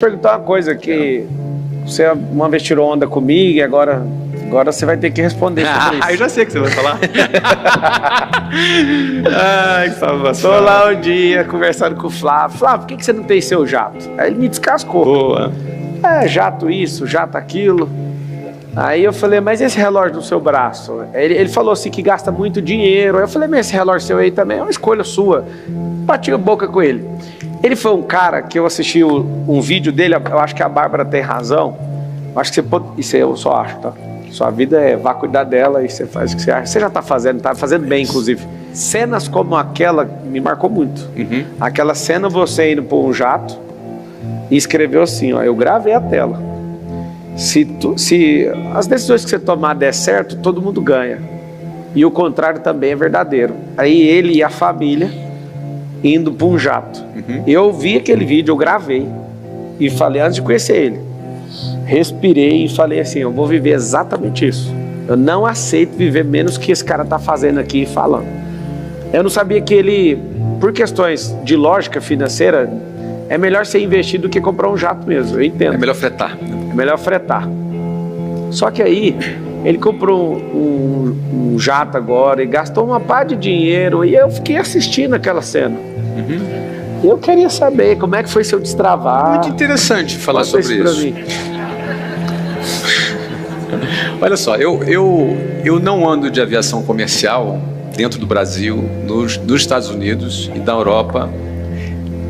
Perguntar uma coisa que você uma vez tirou onda comigo e agora você vai ter que responder sobre isso. Eu já sei o que você vai falar. Ai, que salvação. Tô lá um dia conversando com o Flávio. Flávio, por que você não tem seu jato? Aí ele me descascou. Boa. Jato isso, jato aquilo. Aí eu falei, mas esse relógio no seu braço? Ele falou assim que gasta muito dinheiro. Aí eu falei, mas esse relógio seu aí também é uma escolha sua. Bati a boca com ele. Ele foi um cara que eu assisti um vídeo dele, eu acho que a Bárbara tem razão. Eu acho que você pode, isso eu só acho, tá? Sua vida vá cuidar dela e você faz o que você acha. Você já tá fazendo bem, inclusive. Cenas como aquela me marcou muito. Uhum. Aquela cena, você indo por um jato e escreveu assim, ó, eu gravei a tela. Se as decisões que você tomar der certo, todo mundo ganha. E o contrário também é verdadeiro. Aí ele e a família indo para um jato. Uhum. Eu vi aquele vídeo, eu gravei e falei antes de conhecer ele. Respirei e falei assim, eu vou viver exatamente isso. Eu não aceito viver menos que esse cara tá fazendo aqui e falando. Eu não sabia que ele, por questões de lógica financeira, é melhor ser investido do que comprar um jato mesmo, eu entendo. É melhor fretar. É melhor fretar. Só que aí, ele comprou um jato agora e gastou uma pá de dinheiro e eu fiquei assistindo aquela cena. Uhum. Eu queria saber como é que foi seu destravar. Muito interessante falar sobre isso. Olha só, eu não ando de aviação comercial dentro do Brasil, nos Estados Unidos e da Europa.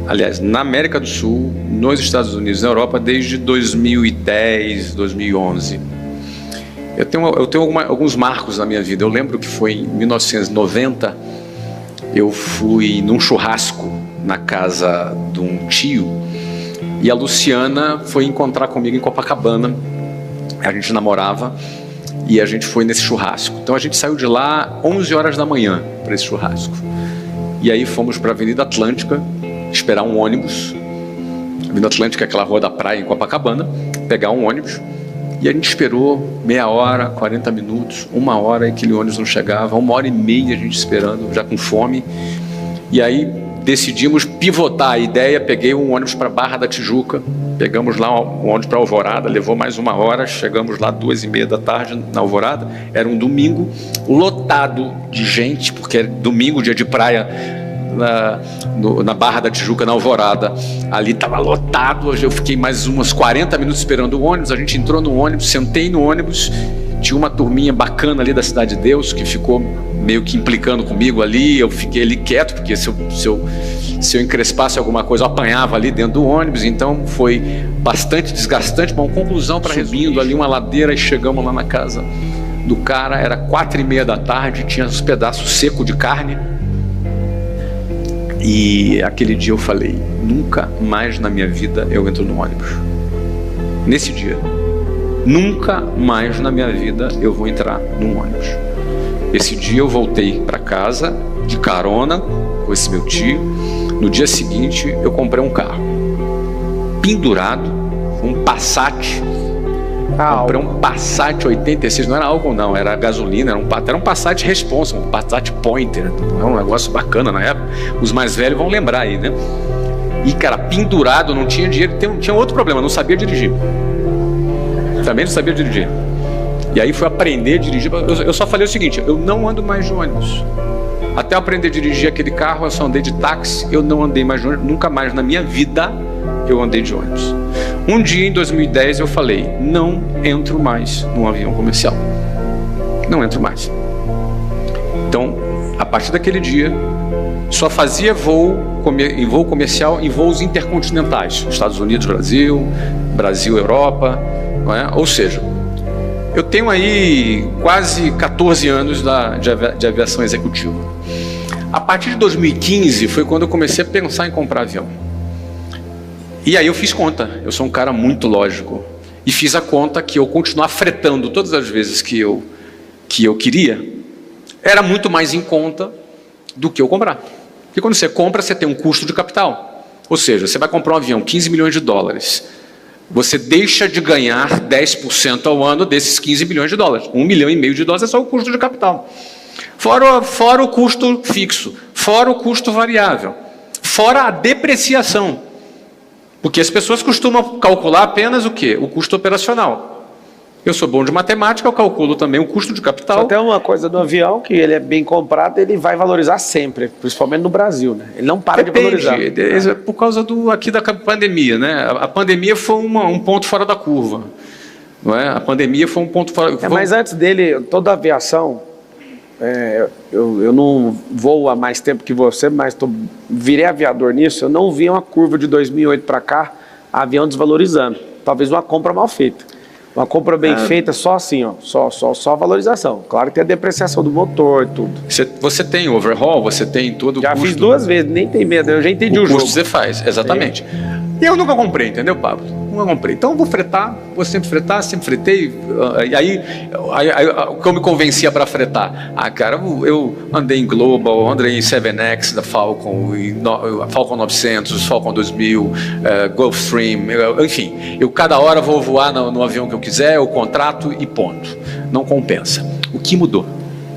Aliás, na América do Sul, nos Estados Unidos e na Europa desde 2010, 2011. Eu tenho alguns marcos na minha vida. Eu lembro que foi em 1990, eu fui num churrasco na casa de um tio e a Luciana foi encontrar comigo em Copacabana. A gente namorava e a gente foi nesse churrasco. Então a gente saiu de lá 11 horas da manhã para esse churrasco. E aí fomos para a Avenida Atlântica esperar um ônibus. A Avenida Atlântica é aquela rua da praia em Copacabana. Pegar um ônibus. E a gente esperou meia hora, 40 minutos, uma hora e aquele ônibus não chegava, 1h30 a gente esperando, já com fome. E aí decidimos pivotar a ideia, peguei um ônibus para Barra da Tijuca, pegamos lá um ônibus para Alvorada, levou mais uma hora, chegamos lá 2h30 da tarde na Alvorada, era um domingo, lotado de gente, porque era domingo, dia de praia, na Barra da Tijuca, na Alvorada, ali estava lotado. Eu fiquei mais uns 40 minutos esperando o ônibus. A gente entrou no ônibus, sentei no ônibus, tinha uma turminha bacana ali da Cidade de Deus que ficou meio que implicando comigo ali. Eu fiquei ali quieto, porque se eu encrespasse alguma coisa, eu apanhava ali dentro do ônibus. Então foi bastante desgastante. Bom, conclusão, para subindo ali uma ladeira e chegamos lá na casa do cara, era 4h30 da tarde, tinha uns pedaços secos de carne. E aquele dia eu falei, nunca mais na minha vida eu entro no ônibus. Nesse dia, nunca mais na minha vida eu vou entrar num ônibus. Esse dia eu voltei para casa de carona com esse meu tio. No dia seguinte eu comprei um carro pendurado, um Passat. Comprei um Passat 86, não era álcool não, era gasolina, era um Passat Responsa, um Passat Pointer, era um negócio bacana na época, os mais velhos vão lembrar aí, né? E cara, pendurado, não tinha dinheiro, tinha outro problema, não sabia dirigir, também não sabia dirigir, e aí fui aprender a dirigir. Eu só falei o seguinte, eu não ando mais de ônibus, até eu aprender a dirigir aquele carro, eu só andei de táxi, eu não andei mais de ônibus, nunca mais na minha vida eu andei de ônibus. Um dia em 2010 eu falei, não entro mais num avião comercial. Não entro mais. Então, a partir daquele dia, só fazia voo comercial em voos intercontinentais. Estados Unidos, Brasil, Europa. Não é? Ou seja, eu tenho aí quase 14 anos de aviação executiva. A partir de 2015 foi quando eu comecei a pensar em comprar avião. E aí eu fiz conta, eu sou um cara muito lógico, e fiz a conta que eu continuar fretando todas as vezes que eu queria, era muito mais em conta do que eu comprar. Porque quando você compra, você tem um custo de capital. Ou seja, você vai comprar um avião, 15 milhões de dólares, você deixa de ganhar 10% ao ano desses 15 milhões de dólares. 1,5 milhão de dólares é só o custo de capital. Fora o custo fixo, fora o custo variável, fora a depreciação. Porque as pessoas costumam calcular apenas o quê? O custo operacional. Eu sou bom de matemática, eu calculo também o custo de capital. Só tem uma coisa do avião, que ele é bem comprado, ele vai valorizar sempre, principalmente no Brasil, né? Ele não para de valorizar. Por causa aqui da pandemia, né? A pandemia foi um ponto fora da curva. Não é? A pandemia foi um ponto fora... Mas antes dele, toda a aviação, eu não voo há mais tempo que você, mas virei aviador nisso, eu não vi uma curva de 2008 para cá, avião desvalorizando. Talvez uma compra mal feita. Uma compra bem feita, só assim, ó, só valorização. Claro que tem a depreciação do motor e tudo. Você tem overhaul, você tem todo o custo. Já fiz 2 vezes, nem tem medo, eu já entendi o jogo. O custo você faz, exatamente. E eu nunca comprei, entendeu, Pablo? Nunca comprei. Então eu vou fretar, vou sempre fretar, sempre fretei. E aí o que eu me convencia para fretar? Cara, eu andei em Global, andei em 7X da Falcon, Falcon 900, Falcon 2000, Gulfstream, enfim. Eu cada hora vou voar no avião que eu quiser, eu contrato e ponto. Não compensa. O que mudou?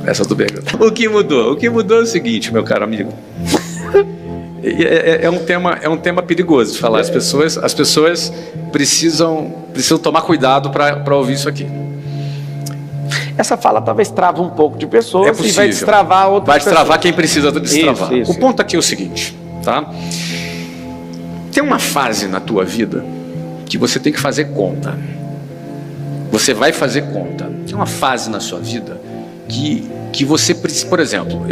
Essa do pergunta. O que mudou? O que mudou é o seguinte, meu caro amigo. É um tema perigoso de falar. As pessoas precisam tomar cuidado para ouvir isso aqui. Essa fala talvez trava um pouco de pessoas e vai destravar outras Vai destravar quem precisa destravar. Isso. O ponto aqui é o seguinte, tá? Tem uma fase na tua vida que você tem que fazer conta. Você vai fazer conta. Tem uma fase na sua vida que você precisa... Por exemplo,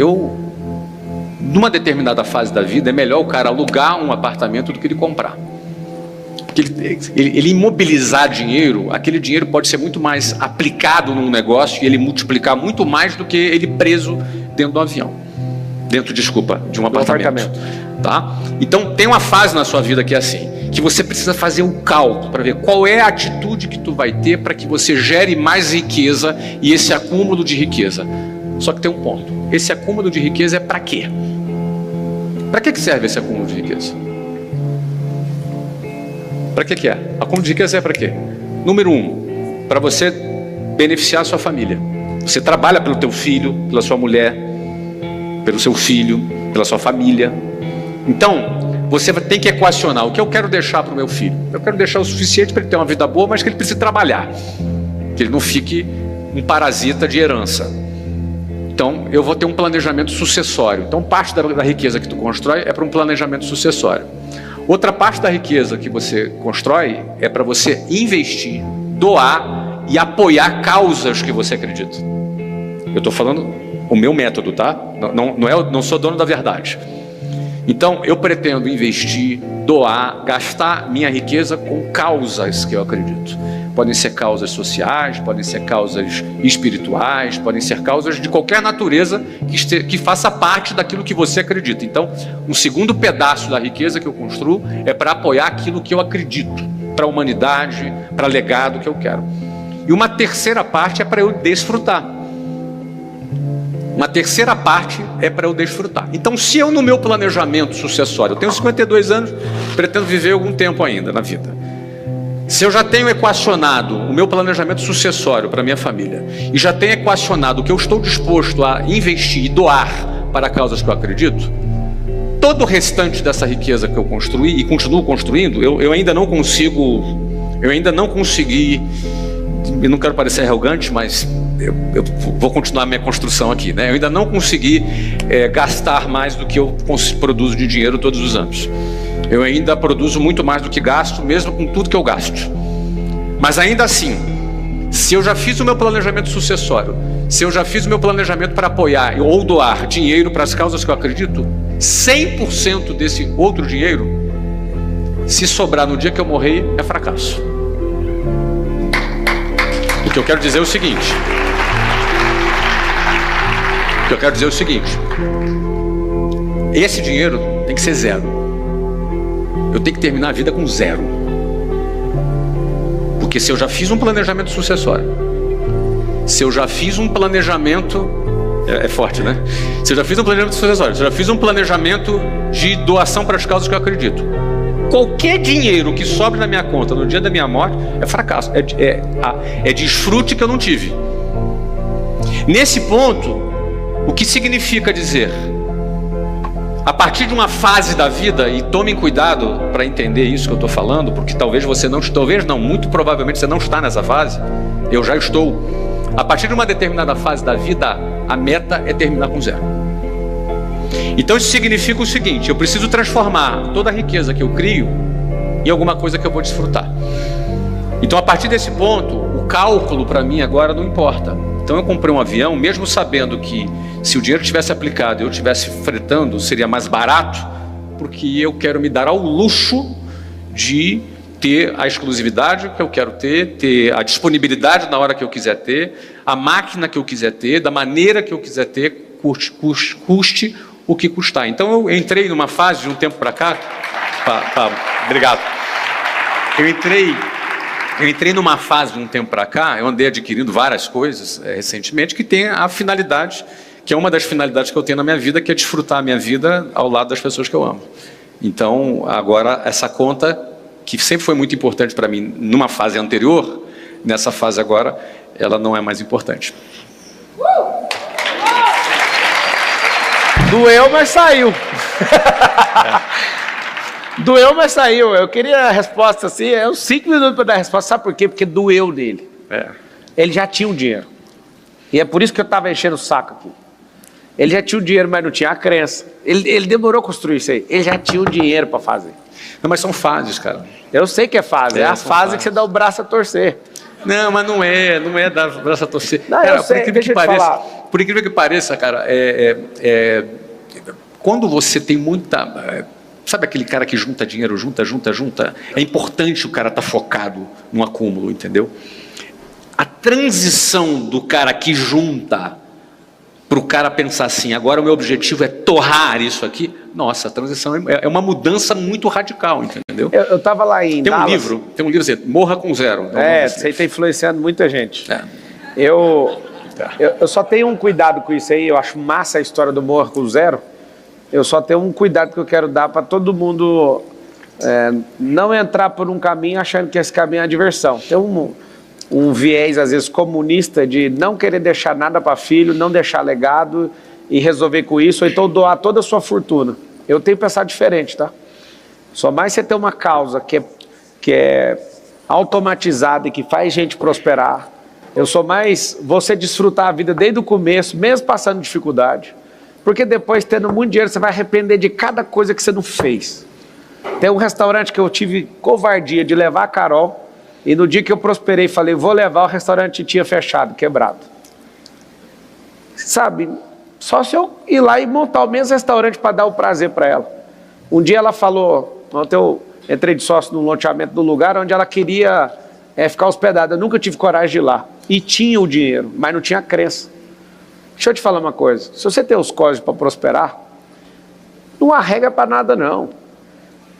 numa determinada fase da vida, é melhor o cara alugar um apartamento do que ele comprar. Porque ele imobilizar dinheiro, aquele dinheiro pode ser muito mais aplicado num negócio e ele multiplicar muito mais do que ele preso dentro do avião. De um apartamento. Tá? Então, tem uma fase na sua vida que é assim, que você precisa fazer um cálculo para ver qual é a atitude que tu vai ter para que você gere mais riqueza e esse acúmulo de riqueza. Só que tem um ponto. Esse acúmulo de riqueza é para quê? Para que serve esse acúmulo de riqueza? Para que é? Acúmulo de riqueza é para quê? Número 1, para você beneficiar a sua família. Você trabalha pelo teu filho, pela sua mulher, pelo seu filho, pela sua família. Então, você tem que equacionar o que eu quero deixar para o meu filho. Eu quero deixar o suficiente para ele ter uma vida boa, mas que ele precise trabalhar. Que ele não fique um parasita de herança. Então, eu vou ter um planejamento sucessório. Então, parte da riqueza que tu constrói é para um planejamento sucessório. Outra parte da riqueza que você constrói é para você investir, doar e apoiar causas que você acredita. Eu estou falando o meu método, tá? Não sou dono da verdade. Então, eu pretendo investir, doar, gastar minha riqueza com causas que eu acredito. Podem ser causas sociais, podem ser causas espirituais, podem ser causas de qualquer natureza que faça parte daquilo que você acredita. Então, um segundo pedaço da riqueza que eu construo é para apoiar aquilo que eu acredito, para a humanidade, para legado que eu quero. E uma terceira parte é para eu desfrutar. Uma terceira parte é para eu desfrutar. Então, se eu no meu planejamento sucessório, eu tenho 52 anos, pretendo viver algum tempo ainda na vida. Se eu já tenho equacionado o meu planejamento sucessório para a minha família e já tenho equacionado o que eu estou disposto a investir e doar para causas que eu acredito, todo o restante dessa riqueza que eu construí e continuo construindo, eu ainda não consegui, eu não quero parecer arrogante, mas eu vou continuar a minha construção aqui, né? Eu ainda não consegui gastar mais do que eu produzo de dinheiro todos os anos. Eu ainda produzo muito mais do que gasto, mesmo com tudo que eu gasto. Mas ainda assim, se eu já fiz o meu planejamento sucessório, se eu já fiz o meu planejamento para apoiar ou doar dinheiro para as causas que eu acredito, 100% desse outro dinheiro, se sobrar no dia que eu morrer, é fracasso. O que eu quero dizer é o seguinte. Esse dinheiro tem que ser zero. Eu tenho que terminar a vida com zero. Porque se eu já fiz um planejamento sucessório, se eu já fiz um planejamento... É forte, né? Se eu já fiz um planejamento sucessório, se eu já fiz um planejamento de doação para as causas que eu acredito, qualquer dinheiro que sobre na minha conta no dia da minha morte é fracasso. É desfrute que eu não tive. Nesse ponto, o que significa dizer... A partir de uma fase da vida, e tomem cuidado para entender isso que eu estou falando, porque talvez você não, muito provavelmente você não está nessa fase, eu já estou. A partir de uma determinada fase da vida, a meta é terminar com zero. Então isso significa o seguinte: eu preciso transformar toda a riqueza que eu crio em alguma coisa que eu vou desfrutar. Então a partir desse ponto, o cálculo para mim agora não importa. Então eu comprei um avião, mesmo sabendo que se o dinheiro tivesse aplicado e eu estivesse fretando, seria mais barato, porque eu quero me dar ao luxo de ter a exclusividade que eu quero ter a disponibilidade na hora que eu quiser ter, a máquina que eu quiser ter, da maneira que eu quiser ter, custe o que custar. Então eu entrei numa fase de um tempo para cá, obrigado. Eu entrei numa fase de um tempo para cá, eu andei adquirindo várias coisas recentemente que tem a finalidade, que é uma das finalidades que eu tenho na minha vida, que é desfrutar a minha vida ao lado das pessoas que eu amo. Então, agora, essa conta, que sempre foi muito importante para mim numa fase anterior, nessa fase agora, ela não é mais importante. Doeu, mas saiu. Doeu, mas saiu. Eu queria a resposta assim, uns 5 minutos para dar a resposta. Sabe por quê? Porque doeu nele. Ele já tinha o dinheiro. E é por isso que eu estava enchendo o saco aqui. Ele já tinha o dinheiro, mas não tinha a crença. Ele demorou a construir isso aí. Ele já tinha o dinheiro para fazer. Não, mas são fases, cara. Eu sei que é fase. É a fase que você dá o braço a torcer. Não, mas não é dar o braço a torcer. Não, cara, eu sei, por incrível que pareça, cara, quando você tem muita... Sabe aquele cara que junta dinheiro, junta? É importante o cara estar focado no acúmulo, entendeu? A transição do cara que junta para o cara pensar assim, agora o meu objetivo é torrar isso aqui, nossa, a transição é uma mudança muito radical, entendeu? Eu estava lá em Tem um Dallas. livro assim, Morra com Zero. Isso aí está influenciando muita gente. Eu só tenho um cuidado com isso aí, eu acho massa a história do Morra com Zero. Eu só tenho um cuidado que eu quero dar para todo mundo não entrar por um caminho achando que esse caminho é a diversão. Tem um viés, às vezes, comunista de não querer deixar nada para filho, não deixar legado e resolver com isso, ou então doar toda a sua fortuna. Eu tenho pensado diferente, tá? Só mais você ter uma causa que é automatizada e que faz gente prosperar. Eu sou mais você desfrutar a vida desde o começo, mesmo passando dificuldade. Porque depois, tendo muito dinheiro, você vai arrepender de cada coisa que você não fez. Tem um restaurante que eu tive covardia de levar a Carol, e no dia que eu prosperei, falei, vou levar, o restaurante tinha fechado, quebrado. Sabe, só se eu ir lá e montar o mesmo restaurante para dar o prazer para ela. Um dia ela falou, ontem eu entrei de sócio num loteamento do lugar onde ela queria ficar hospedada. Eu nunca tive coragem de ir lá. E tinha o dinheiro, mas não tinha a crença. Deixa eu te falar uma coisa, se você tem os códigos para prosperar, não há regra para nada não.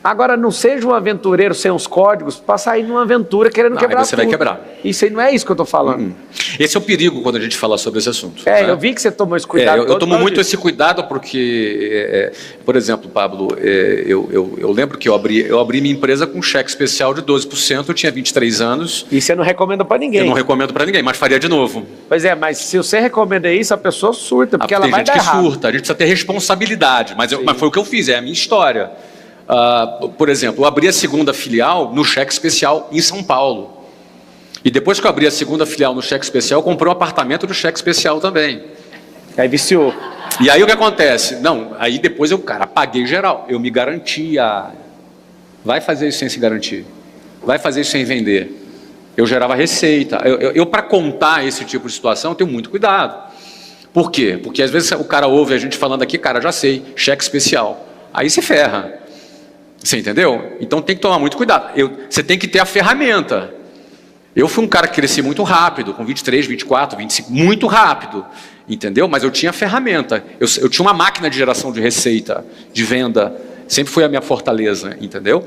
Agora, não seja um aventureiro sem os códigos para sair numa aventura querendo quebrar tudo. Aí você vai quebrar. Isso aí não é isso que eu estou falando. Esse é o perigo quando a gente fala sobre esse assunto. Eu vi que você tomou esse cuidado. Eu tomo muito esse cuidado porque, por exemplo, Pablo, eu lembro que eu abri minha empresa com um cheque especial de 12%, eu tinha 23 anos. E você não recomenda para ninguém. Eu não recomendo para ninguém, mas faria de novo. Pois é, mas se você recomenda isso, a pessoa surta, porque ela vai dar errado. Tem gente que surta, a gente precisa ter responsabilidade, mas foi o que eu fiz, é a minha história. Por exemplo, eu abri a segunda filial no cheque especial em São Paulo. E depois que eu abri a segunda filial no cheque especial, eu comprei um apartamento do cheque especial também. Aí viciou. E aí o que acontece? Aí depois eu, paguei geral. Eu me garantia. Vai fazer isso sem se garantir. Vai fazer isso sem vender. Eu gerava receita. Eu para contar esse tipo de situação, eu tenho muito cuidado. Por quê? Porque às vezes o cara ouve a gente falando aqui, já sei, cheque especial. Aí se ferra. Você entendeu? Então tem que tomar muito cuidado. Você tem que ter a ferramenta. Eu fui um cara que cresci muito rápido, com 23, 24, 25, muito rápido. Entendeu? Mas eu tinha a ferramenta. Eu tinha uma máquina de geração de receita, de venda. Sempre foi a minha fortaleza, entendeu?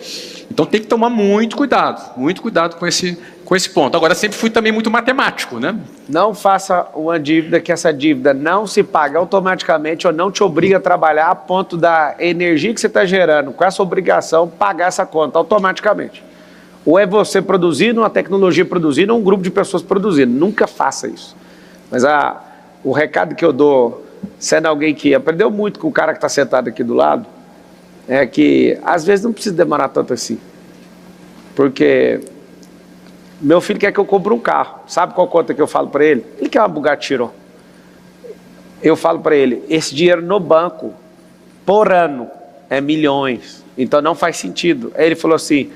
Então tem que tomar muito cuidado com esse ponto. Agora, sempre fui também muito matemático, né? Não faça uma dívida que essa dívida não se paga automaticamente ou não te obriga a trabalhar a ponto da energia que você está gerando com essa obrigação pagar essa conta automaticamente. Ou é você produzindo, uma tecnologia produzindo, ou um grupo de pessoas produzindo. Nunca faça isso. Mas o recado que eu dou sendo alguém que aprendeu muito com o cara que está sentado aqui do lado, é que às vezes não precisa demorar tanto assim. Porque meu filho quer que eu compre um carro. Sabe qual conta que eu falo para ele? Ele quer uma Bugatti Chiron. Eu falo para ele, esse dinheiro no banco, por ano, é milhões. Então não faz sentido. Aí ele falou assim,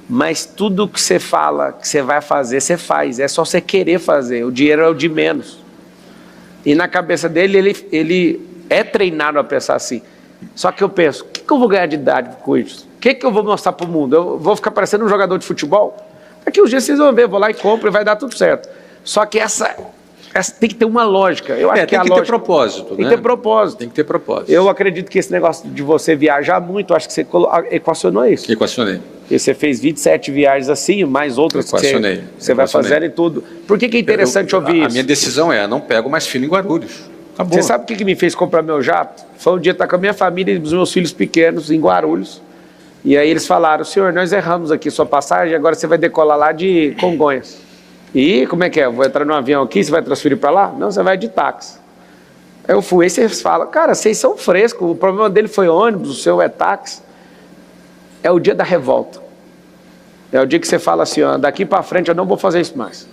mas tudo que você fala que você vai fazer, você faz. É só você querer fazer. O dinheiro é o de menos. E na cabeça dele, ele é treinado a pensar assim. Só que eu penso, o que eu vou ganhar de idade com isso? O que eu vou mostrar para o mundo? Eu vou ficar parecendo um jogador de futebol? Daqui uns dias vocês vão ver, eu vou lá e compro e vai dar tudo certo. Só que essa tem que ter uma lógica. Eu acho tem que ter propósito. Tem que ter propósito. Tem que ter propósito. Eu acredito que esse negócio de você viajar muito, acho que você equacionou isso. Equacionei. E você fez 27 viagens assim, mais outras que você vai fazendo e tudo. Por que é interessante ouvir isso? A minha decisão é, não pego mais filho em Guarulhos. Acabou. Você sabe o que me fez comprar meu jato? Foi um dia estar com a minha família e os meus filhos pequenos em Guarulhos. E aí eles falaram, senhor, nós erramos aqui sua passagem, agora você vai decolar lá de Congonhas. E como é que é? Eu vou entrar num avião aqui, você vai transferir para lá? Não, você vai de táxi. Aí eu fui, aí vocês falam, cara, vocês são frescos, o problema dele foi ônibus, o seu é táxi. É o dia da revolta. É o dia que você fala assim, ó, daqui para frente eu não vou fazer isso mais.